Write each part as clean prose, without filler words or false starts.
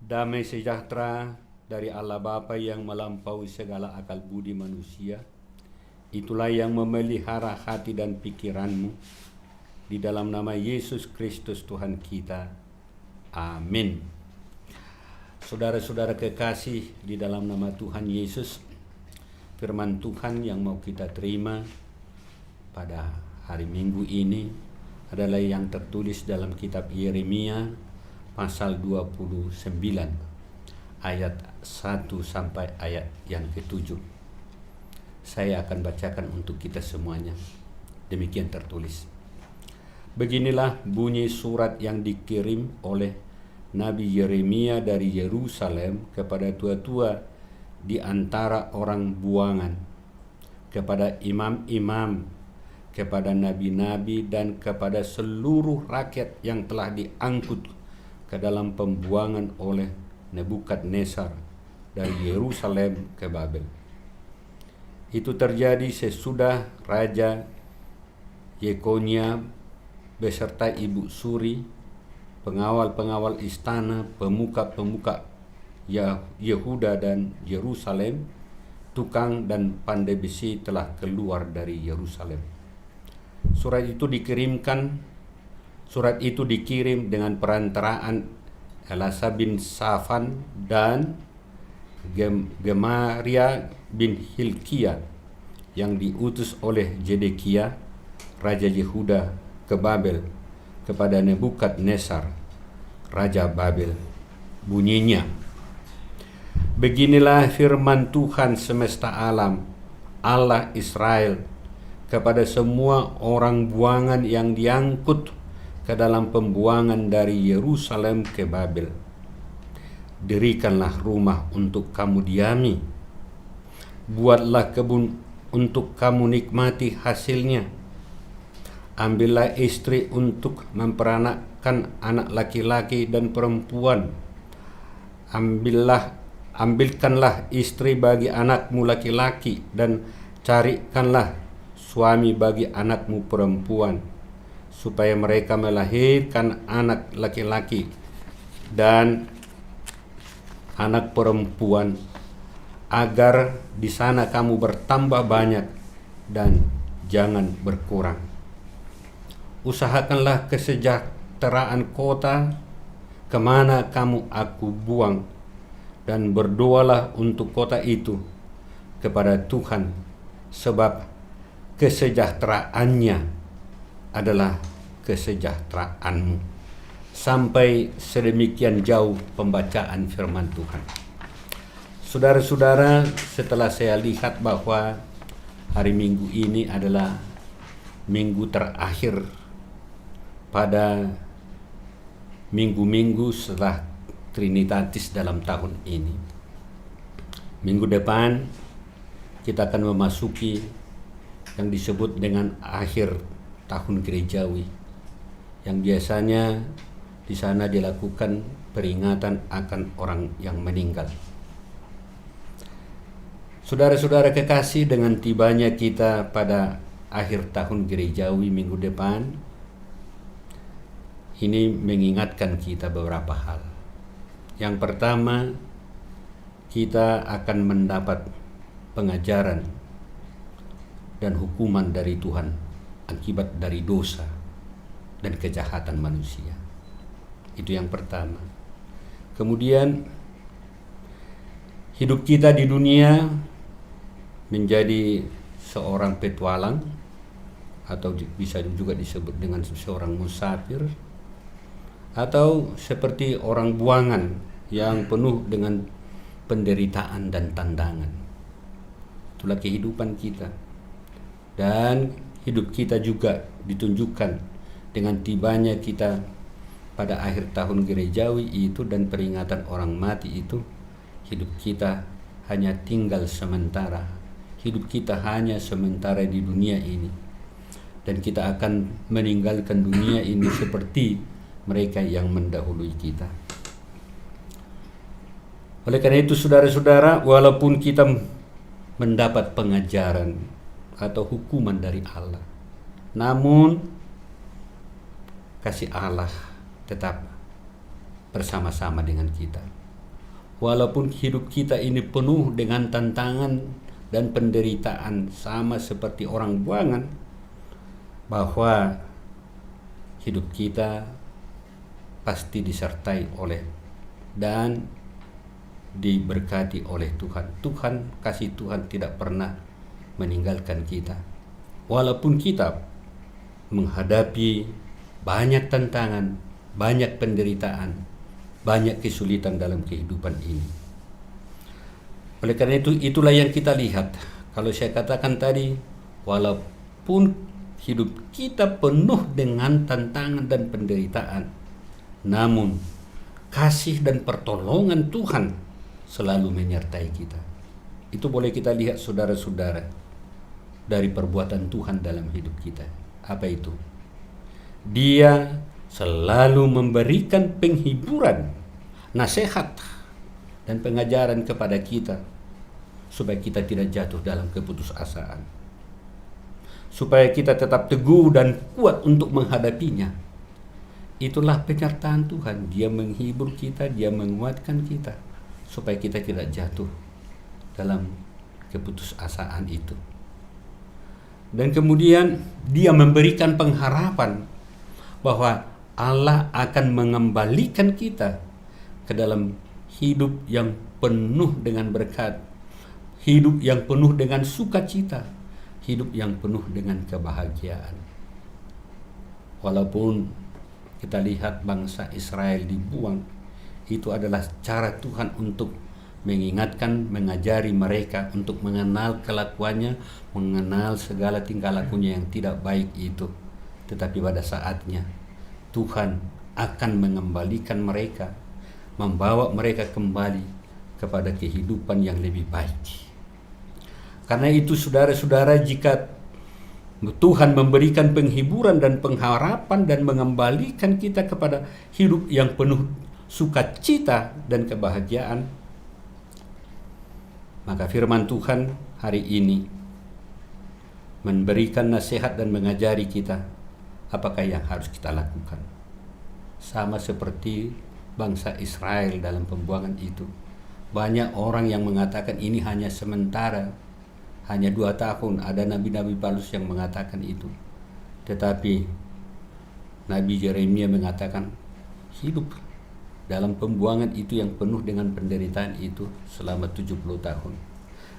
Damai sejahtera dari Allah Bapa yang melampaui segala akal budi manusia, itulah yang memelihara hati dan pikiranmu di dalam nama Yesus Kristus Tuhan kita. Amin. Saudara-saudara kekasih di dalam nama Tuhan Yesus, firman Tuhan yang mau kita terima pada hari Minggu ini adalah yang tertulis dalam kitab Yeremia pasal 29 ayat 1 sampai ayat yang ke-7. Saya akan bacakan untuk kita semuanya. Demikian tertulis. Beginilah bunyi surat yang dikirim oleh Nabi Yeremia dari Yerusalem kepada tua-tua di antara orang buangan, kepada imam-imam, kepada nabi-nabi, dan kepada seluruh rakyat yang telah diangkut ke dalam pembuangan oleh Nebukadnezar dari Yerusalem ke Babel. Itu terjadi sesudah Raja Yekonia beserta ibu suri, pengawal-pengawal istana, pemuka-pemuka Yehuda dan Yerusalem, tukang dan pandai besi telah keluar dari Yerusalem. Surat itu dikirim dengan perantaraan Elasa bin Safan dan Gemaria bin Hilkia yang diutus oleh Zedekia, Raja Yehuda, ke Babel kepada Nebukadnezar, Raja Babel. Bunyinya, beginilah firman Tuhan semesta alam, Allah Israel, kepada semua orang buangan yang diangkut ke dalam pembuangan dari Yerusalem ke Babel. Dirikanlah rumah untuk kamu diami, buatlah kebun untuk kamu nikmati hasilnya. Ambillah istri untuk memperanakkan anak laki-laki dan perempuan. Ambilkanlah istri bagi anakmu laki-laki dan carikanlah suami bagi anakmu perempuan, supaya mereka melahirkan anak laki-laki dan anak perempuan, agar di sana kamu bertambah banyak dan jangan berkurang. Usahakanlah kesejahteraan kota kemana kamu aku buang, dan berdoalah untuk kota itu kepada Tuhan, sebab kesejahteraannya adalah kesejahteraanmu. Sampai sedemikian jauh pembacaan firman Tuhan. Saudara-saudara, setelah saya lihat bahwa hari Minggu ini adalah minggu terakhir pada minggu-minggu setelah Trinitatis dalam tahun ini, minggu depan kita akan memasuki yang disebut dengan akhir tahun gerejawi, yang biasanya di sana dilakukan peringatan akan orang yang meninggal. Saudara-saudara kekasih, dengan tibanya kita pada akhir tahun gerejawi minggu depan, ini mengingatkan kita beberapa hal. Yang pertama, kita akan mendapat pengajaran dan hukuman dari Tuhan akibat dari dosa dan kejahatan manusia. Itu yang pertama. Kemudian, hidup kita di dunia menjadi seorang petualang, atau bisa juga disebut dengan seorang musafir, atau seperti orang buangan yang penuh dengan penderitaan dan tantangan. Itulah kehidupan kita. Dan hidup kita juga ditunjukkan dengan tibanya kita pada akhir tahun gerejawi itu dan peringatan orang mati itu. Hidup kita hanya tinggal sementara. Hidup kita hanya sementara di dunia ini. Dan kita akan meninggalkan dunia ini seperti mereka yang mendahului kita. Oleh karena itu, saudara-saudara, walaupun kita mendapat pengajaran atau hukuman dari Allah, namun kasih Allah tetap bersama-sama dengan kita. walaupun hidup kita ini penuh dengan tantangan dan penderitaan sama seperti orang buangan, bahwa hidup kita pasti disertai oleh dan diberkati oleh Tuhan. Kasih Tuhan tidak pernah meninggalkan kita. Walaupun kita menghadapi banyak tantangan, banyak penderitaan, banyak kesulitan dalam kehidupan ini. Oleh karena itu, itulah yang kita lihat. Kalau saya katakan tadi, walaupun hidup kita penuh dengan tantangan dan penderitaan, namun kasih dan pertolongan Tuhan selalu menyertai kita. Itu boleh kita lihat, saudara-saudara, dari perbuatan Tuhan dalam hidup kita. Apa itu? Dia selalu memberikan penghiburan, nasihat, dan pengajaran kepada kita supaya kita tidak jatuh dalam keputusasaan, supaya kita tetap teguh dan kuat untuk menghadapinya. Itulah penyertaan Tuhan. Dia menghibur kita, Dia menguatkan kita supaya kita tidak jatuh dalam keputusasaan itu. Dan kemudian Dia memberikan pengharapan bahwa Allah akan mengembalikan kita ke dalam hidup yang penuh dengan berkat, hidup yang penuh dengan sukacita, hidup yang penuh dengan kebahagiaan. Walaupun kita lihat bangsa Israel dibuang, itu adalah cara Tuhan untuk mengingatkan, mengajari mereka untuk mengenal kelakuannya, mengenal segala tingkah lakunya yang tidak baik itu. Tetapi pada saatnya Tuhan akan mengembalikan mereka, membawa mereka kembali kepada kehidupan yang lebih baik. Karena itu, saudara-saudara, jika Tuhan memberikan penghiburan dan pengharapan dan mengembalikan kita kepada hidup yang penuh sukacita dan kebahagiaan, maka firman Tuhan hari ini memberikan nasihat dan mengajari kita apakah yang harus kita lakukan. Sama seperti bangsa Israel dalam pembuangan itu. Banyak orang yang mengatakan ini hanya sementara, hanya 2 tahun. Ada nabi-nabi palsu yang mengatakan itu. Tetapi Nabi Yeremia mengatakan hidup dalam pembuangan itu yang penuh dengan penderitaan itu selama 70 tahun.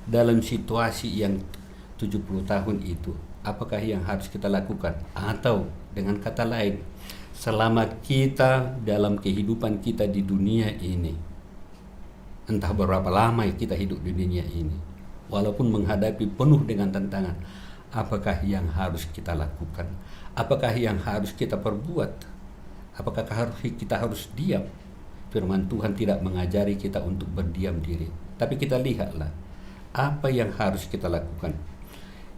Dalam situasi yang 70 tahun itu, apakah yang harus kita lakukan? Atau dengan kata lain, selama kita dalam kehidupan kita di dunia ini, entah berapa lama kita hidup di dunia ini, walaupun menghadapi penuh dengan tantangan, apakah yang harus kita lakukan? Apakah yang harus kita perbuat? Apakah kita harus diam? Firman Tuhan tidak mengajari kita untuk berdiam diri. Tapi kita lihatlah apa yang harus kita lakukan.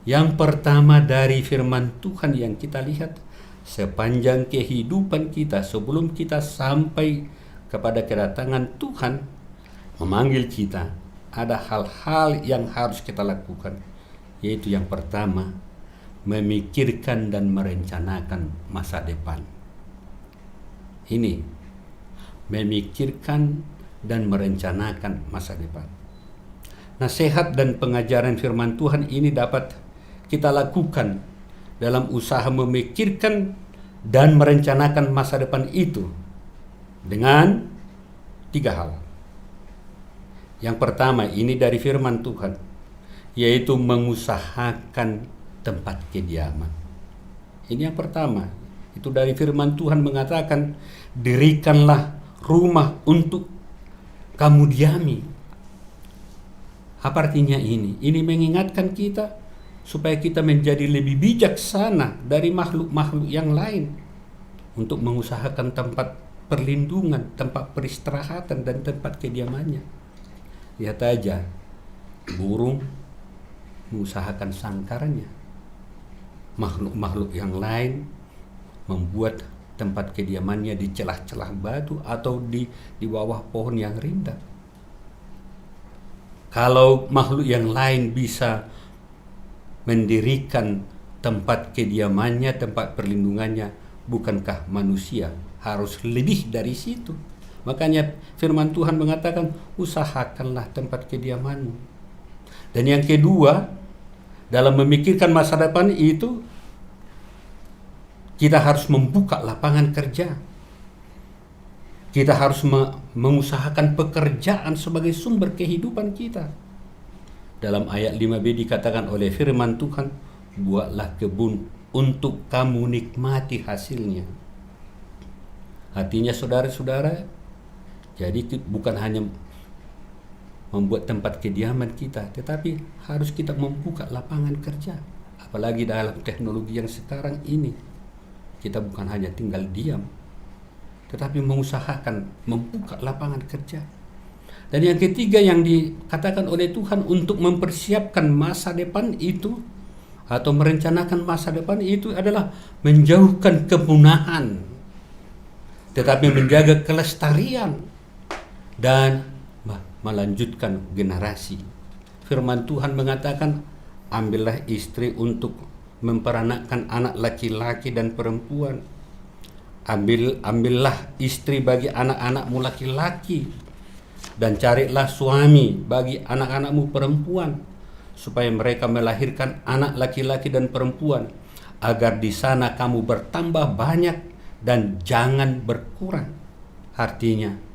Yang pertama dari firman Tuhan yang kita lihat, sepanjang kehidupan kita sebelum kita sampai kepada kedatangan Tuhan memanggil kita, ada hal-hal yang harus kita lakukan. Yaitu yang pertama, memikirkan dan merencanakan masa depan. Ini, memikirkan dan merencanakan masa depan. Nasihat dan pengajaran firman Tuhan ini dapat kita lakukan dalam usaha memikirkan dan merencanakan masa depan itu dengan 3 hal. Yang pertama, ini dari firman Tuhan, yaitu mengusahakan tempat kediaman. Ini yang pertama, itu dari firman Tuhan mengatakan, dirikanlah rumah untuk kamu diami. Apa artinya ini? Ini mengingatkan kita supaya kita menjadi lebih bijaksana dari makhluk-makhluk yang lain untuk mengusahakan tempat perlindungan, tempat peristirahatan, dan tempat kediamannya. Lihat aja, burung mengusahakan sangkarnya. Makhluk-makhluk yang lain membuat tempat kediamannya di celah-celah batu atau di bawah pohon yang rindang. Kalau makhluk yang lain bisa mendirikan tempat kediamannya, tempat perlindungannya, bukankah manusia harus lebih dari situ? Makanya firman Tuhan mengatakan, usahakanlah tempat kediamanmu. Dan yang kedua, dalam memikirkan masa depan itu, kita harus membuka lapangan kerja. Kita harus mengusahakan pekerjaan sebagai sumber kehidupan kita. Dalam ayat 5b dikatakan oleh firman Tuhan, buatlah kebun untuk kamu nikmati hasilnya. Artinya saudara-saudara, jadi bukan hanya membuat tempat kediaman kita, tetapi harus kita membuka lapangan kerja. Apalagi dalam teknologi yang sekarang ini, kita bukan hanya tinggal diam, tetapi mengusahakan membuka lapangan kerja. Dan yang ketiga yang dikatakan oleh Tuhan untuk mempersiapkan masa depan itu, atau merencanakan masa depan itu adalah menjauhkan kepunahan, tetapi menjaga kelestarian dan melanjutkan generasi. Firman Tuhan mengatakan, ambillah istri untuk memperanakkan anak laki-laki dan perempuan. Ambillah istri bagi anak-anakmu laki-laki, dan carilah suami bagi anak-anakmu perempuan, supaya mereka melahirkan anak laki-laki dan perempuan, agar di sana kamu bertambah banyak dan jangan berkurang. Artinya,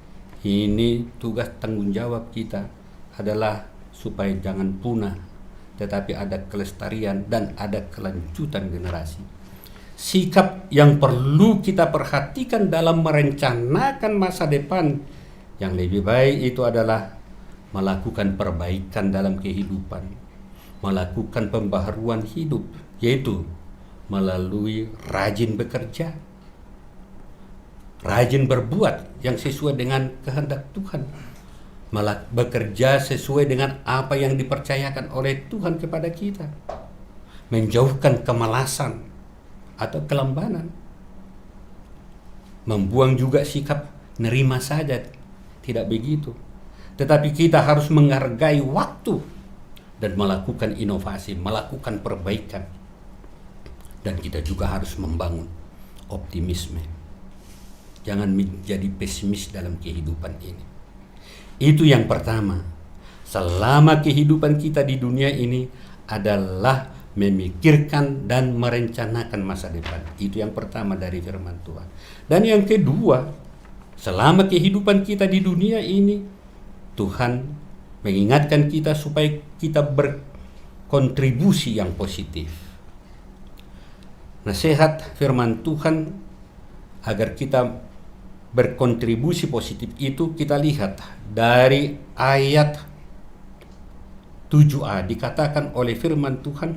ini tugas tanggung jawab kita adalah supaya jangan punah, tetapi ada kelestarian dan ada kelanjutan generasi. Sikap yang perlu kita perhatikan dalam merencanakan masa depan yang lebih baik itu adalah melakukan perbaikan dalam kehidupan, melakukan pembaharuan hidup, yaitu melalui rajin bekerja, rajin berbuat yang sesuai dengan kehendak Tuhan, bekerja sesuai dengan apa yang dipercayakan oleh Tuhan kepada kita, menjauhkan kemalasan atau kelambanan, membuang juga sikap nerima saja, tidak begitu, tetapi kita harus menghargai waktu dan melakukan inovasi, melakukan perbaikan, dan kita juga harus membangun optimisme. Jangan menjadi pesimis dalam kehidupan ini. Itu yang pertama. Selama kehidupan kita di dunia ini adalah memikirkan dan merencanakan masa depan. Itu yang pertama dari firman Tuhan. Dan yang kedua, selama kehidupan kita di dunia ini, Tuhan mengingatkan kita supaya kita berkontribusi yang positif. Nasihat firman Tuhan agar kita berkontribusi positif itu kita lihat dari ayat 7a, dikatakan oleh firman Tuhan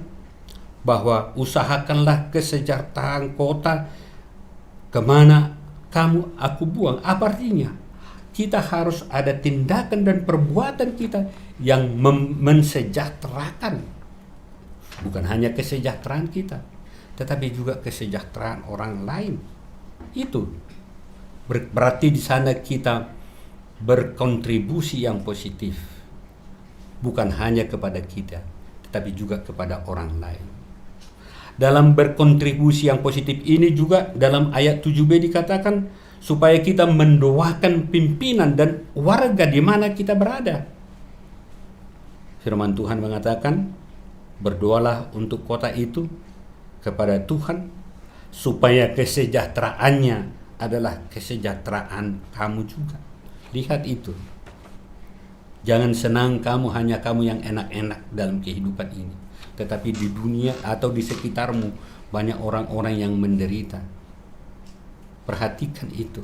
bahwa usahakanlah kesejahteraan kota kemana aku buang. Apa artinya? Kita harus ada tindakan dan perbuatan kita yang mensejahterakan, bukan hanya kesejahteraan kita, tetapi juga kesejahteraan orang lain. Itu berarti di sana kita berkontribusi yang positif, bukan hanya kepada kita, tetapi juga kepada orang lain. Dalam berkontribusi yang positif ini juga dalam ayat 7b dikatakan supaya kita mendoakan pimpinan dan warga di mana kita berada. Firman Tuhan mengatakan, berdoalah untuk kota itu kepada Tuhan supaya kesejahteraannya adalah kesejahteraan kamu juga. Lihat itu. Jangan senang hanya kamu yang enak-enak dalam kehidupan ini, tetapi di dunia atau di sekitarmu banyak orang-orang yang menderita. Perhatikan itu.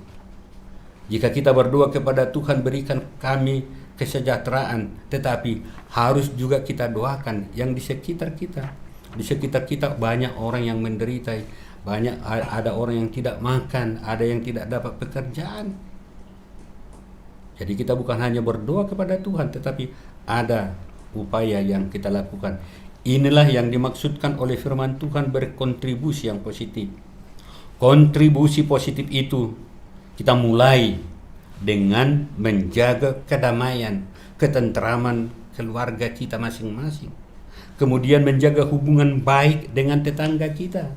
Jika kita berdoa kepada Tuhan, berikan kami kesejahteraan, tetapi harus juga kita doakan yang di sekitar kita. Di sekitar kita banyak orang yang menderita, banyak ada orang yang tidak makan, ada yang tidak dapat pekerjaan. Jadi kita bukan hanya berdoa kepada Tuhan, tetapi ada upaya yang kita lakukan. Inilah yang dimaksudkan oleh firman Tuhan berkontribusi yang positif. Kontribusi positif itu kita mulai dengan menjaga kedamaian, ketenteraman keluarga kita masing-masing. Kemudian menjaga hubungan baik dengan tetangga kita.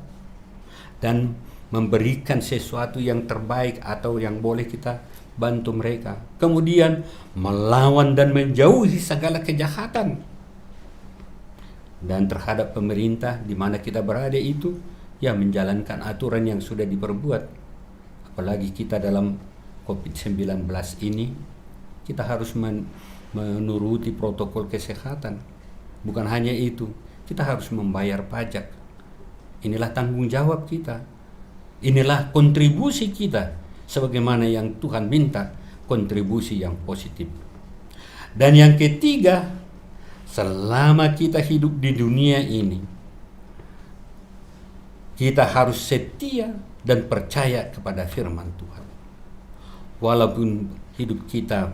Dan memberikan sesuatu yang terbaik atau yang boleh kita bantu mereka. Kemudian melawan dan menjauhi segala kejahatan. Dan terhadap pemerintah di mana kita berada itu, ya menjalankan aturan yang sudah diperbuat. Apalagi kita dalam COVID-19 ini, kita harus menuruti protokol kesehatan. Bukan hanya itu, kita harus membayar pajak. Inilah tanggung jawab kita. Inilah kontribusi kita, sebagaimana yang Tuhan minta, kontribusi yang positif. Dan yang ketiga, selama kita hidup di dunia ini, kita harus setia dan percaya kepada firman Tuhan. Walaupun hidup kita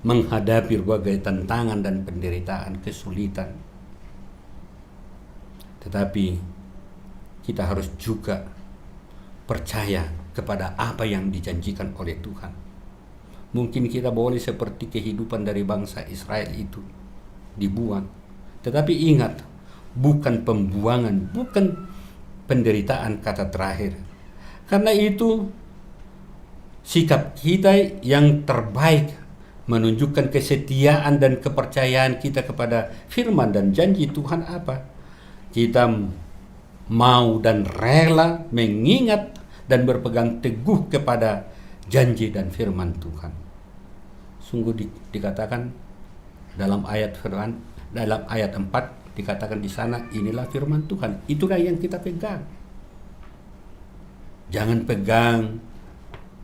menghadapi berbagai tantangan dan penderitaan, kesulitan, tetapi kita harus juga percaya kepada apa yang dijanjikan oleh Tuhan. Mungkin kita boleh seperti kehidupan dari bangsa Israel itu dibuang, tetapi ingat, bukan pembuangan, bukan penderitaan kata terakhir. Karena itu sikap kita yang terbaik menunjukkan kesetiaan dan kepercayaan kita kepada firman dan janji Tuhan apa? Kita mau dan rela mengingat dan berpegang teguh kepada janji dan firman Tuhan. Sungguh dikatakan dalam ayat 4 dikatakan di sana, inilah firman Tuhan. Itulah yang kita pegang. Jangan pegang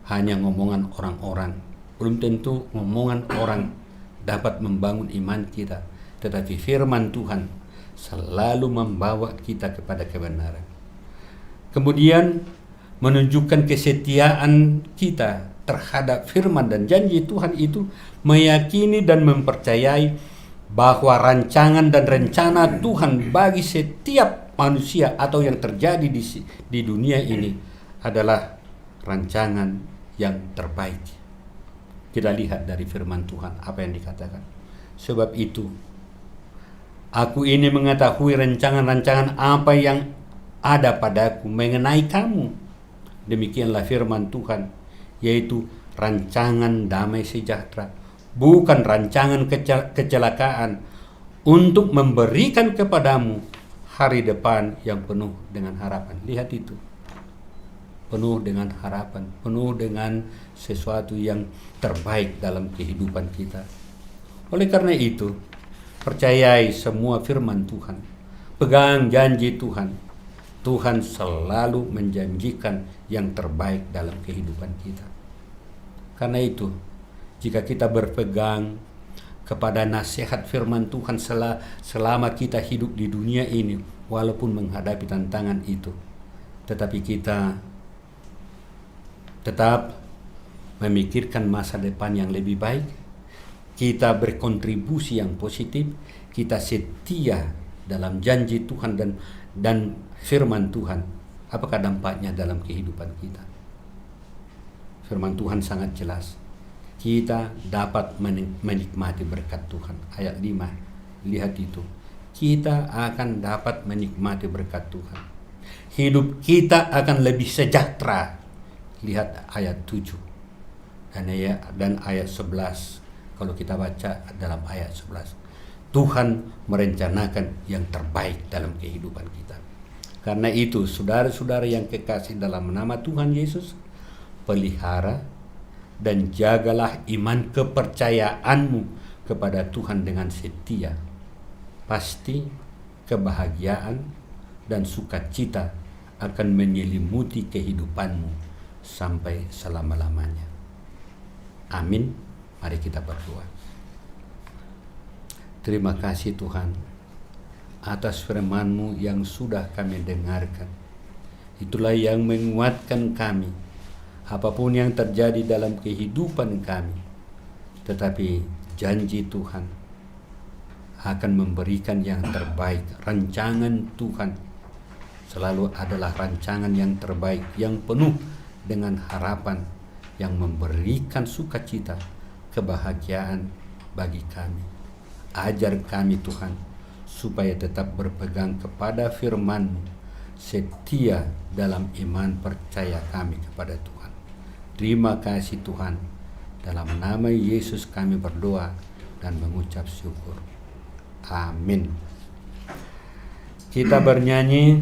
hanya ngomongan orang-orang. Belum tentu ngomongan orang dapat membangun iman kita, tetapi firman Tuhan selalu membawa kita kepada kebenaran. Kemudian menunjukkan kesetiaan kita terhadap firman dan janji Tuhan itu, meyakini dan mempercayai bahwa rancangan dan rencana Tuhan bagi setiap manusia atau yang terjadi di dunia ini adalah rancangan yang terbaik. Kita lihat dari firman Tuhan apa yang dikatakan. Sebab itu, aku ini mengetahui rancangan-rancangan apa yang ada padaku mengenai kamu. Demikianlah firman Tuhan, yaitu rancangan damai sejahtera, bukan rancangan kecelakaan, untuk memberikan kepadamu hari depan yang penuh dengan harapan. Lihat itu. Penuh dengan harapan, penuh dengan sesuatu yang terbaik dalam kehidupan kita. Oleh karena itu, percayai semua firman Tuhan, pegang janji Tuhan. Tuhan selalu menjanjikan yang terbaik dalam kehidupan kita. Karena itu, jika kita berpegang kepada nasihat firman Tuhan selama kita hidup di dunia ini, walaupun menghadapi tantangan itu, tetapi kita tetap memikirkan masa depan yang lebih baik, kita berkontribusi yang positif, kita setia dalam janji Tuhan dan firman Tuhan. Apakah dampaknya dalam kehidupan kita? Firman Tuhan sangat jelas. Kita dapat menikmati berkat Tuhan. Ayat 5, lihat itu. Kita akan dapat menikmati berkat Tuhan. Hidup kita akan lebih sejahtera. Lihat ayat 7 dan ayat 11. Kalau kita baca dalam ayat 11, Tuhan merencanakan yang terbaik dalam kehidupan kita. Karena itu, saudara-saudara yang kekasih dalam nama Tuhan Yesus, pelihara dan jagalah iman kepercayaanmu kepada Tuhan dengan setia. Pasti kebahagiaan dan sukacita akan menyelimuti kehidupanmu sampai selama-lamanya. Amin. Mari kita berdoa. Terima kasih Tuhan atas firman-Mu yang sudah kami dengarkan. Itulah yang menguatkan kami apapun yang terjadi dalam kehidupan kami. Tetapi janji Tuhan akan memberikan yang terbaik. Rancangan Tuhan selalu adalah rancangan yang terbaik, yang penuh dengan harapan, yang memberikan sukacita, kebahagiaan bagi kami. Ajar kami Tuhan, supaya tetap berpegang kepada firman-Mu, setia dalam iman percaya kami kepada Tuhan. Terima kasih Tuhan. Dalam nama Yesus kami berdoa dan mengucap syukur. Amin. Kita bernyanyi